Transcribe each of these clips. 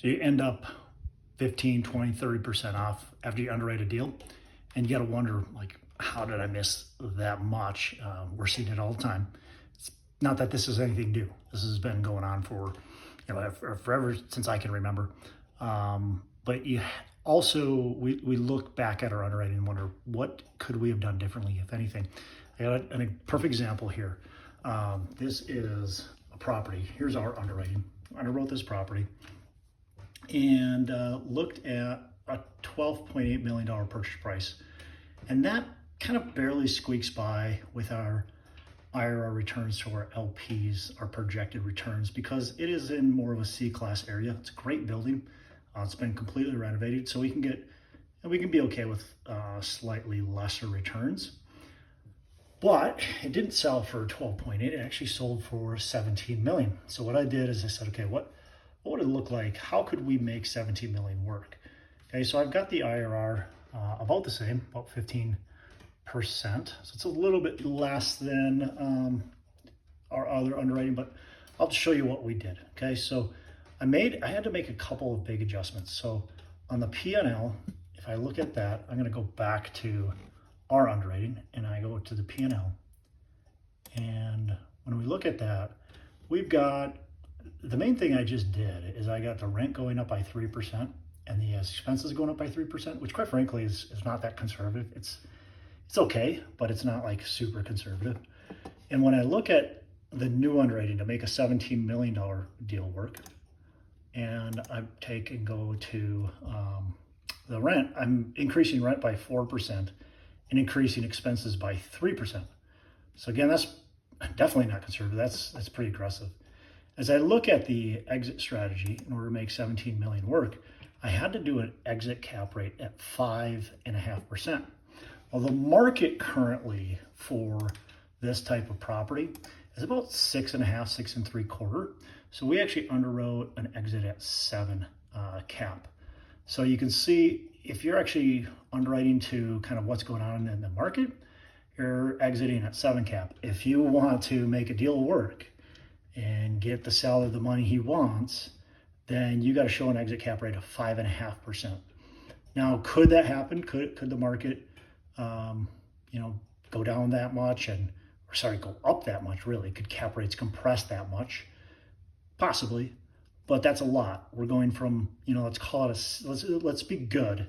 So you end up 15, 20, 30% off after you underwrite a deal. And you got to wonder, like, how did I miss that much? We're seeing it all the time. It's not that this is anything new. This has been going on for, forever since I can remember. But you also, we look back at our underwriting and wonder, what could we have done differently, if anything? I got a perfect example here. This is a property. Here's our underwriting. I underwrote this property and looked at a $12.8 million purchase price. And that kind of barely squeaks by with our IRR returns to our LPs, our projected returns, because it is in more of a C-class area. It's a great building. It's been completely renovated, so we can be okay with slightly lesser returns. But it didn't sell for 12.8. It actually sold for 17 million. So what I did is I said, okay, what would it look like? How could we make 17 million work? Okay, so I've got the IRR about the same, about 15%. So it's a little bit less than our other underwriting, but I'll just show you what we did. Okay, so I had to make a couple of big adjustments. So on the P&L, if I look at that, I'm going to go back to our underwriting and I go to the P&L. And when we look at that, we've got, the main thing I just did is I got the rent going up by 3% and the expenses going up by 3%, which quite frankly is not that conservative. It's okay, but it's not like super conservative. And when I look at the new underwriting to make a $17 million deal work, and I take and go to the rent, I'm increasing rent by 4% and increasing expenses by 3%. So again, that's definitely not conservative. That's pretty aggressive. As I look at the exit strategy in order to make 17 million work, I had to do an exit cap rate at 5.5%. Well, the market currently for this type of property is about 6.5, 6.75. So we actually underwrote an exit at 7 cap. So you can see if you're actually underwriting to kind of what's going on in the market, you're exiting at 7 cap. If you want to make a deal work and get the seller the money he wants, then you got to show an exit cap rate of 5.5%. Now, could that happen? Could the market, go down that much go up that much? Really, could cap rates compress that much? Possibly, but that's a lot. We're going from, let's call it let's be good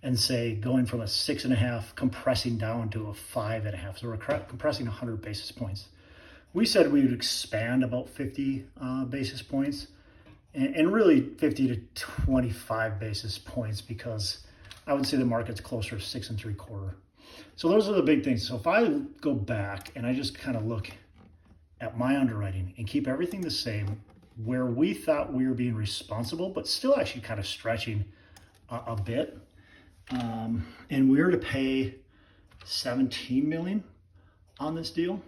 and say going from a 6.5 compressing down to a 5.5. So we're compressing 100 basis points. We said we would expand about 50 basis points and really 50 to 25 basis points, because I would say the market's closer to 6.75. So those are the big things. So if I go back and I just kind of look at my underwriting and keep everything the same, where we thought we were being responsible, but still actually kind of stretching a bit, and we were to pay 17 million on this deal.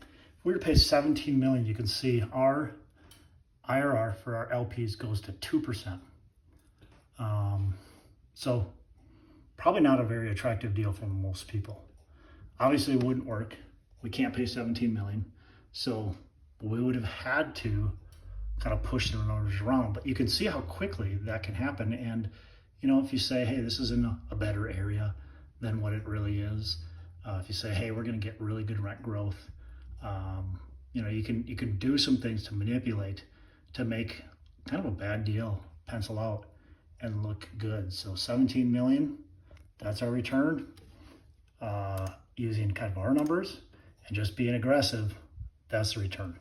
If we were to pay 17 million, you can see our IRR for our LPs goes to 2%. So probably not a very attractive deal for most people. Obviously it wouldn't work. We can't pay 17 million. So we would have had to kind of push the numbers around, but you can see how quickly that can happen. And, if you say, hey, this is in a better area than what it really is, if you say, hey, we're going to get really good rent growth, you can do some things to manipulate to make kind of a bad deal pencil out and look good. So 17 million, that's our return, using kind of our numbers and just being aggressive. That's the return.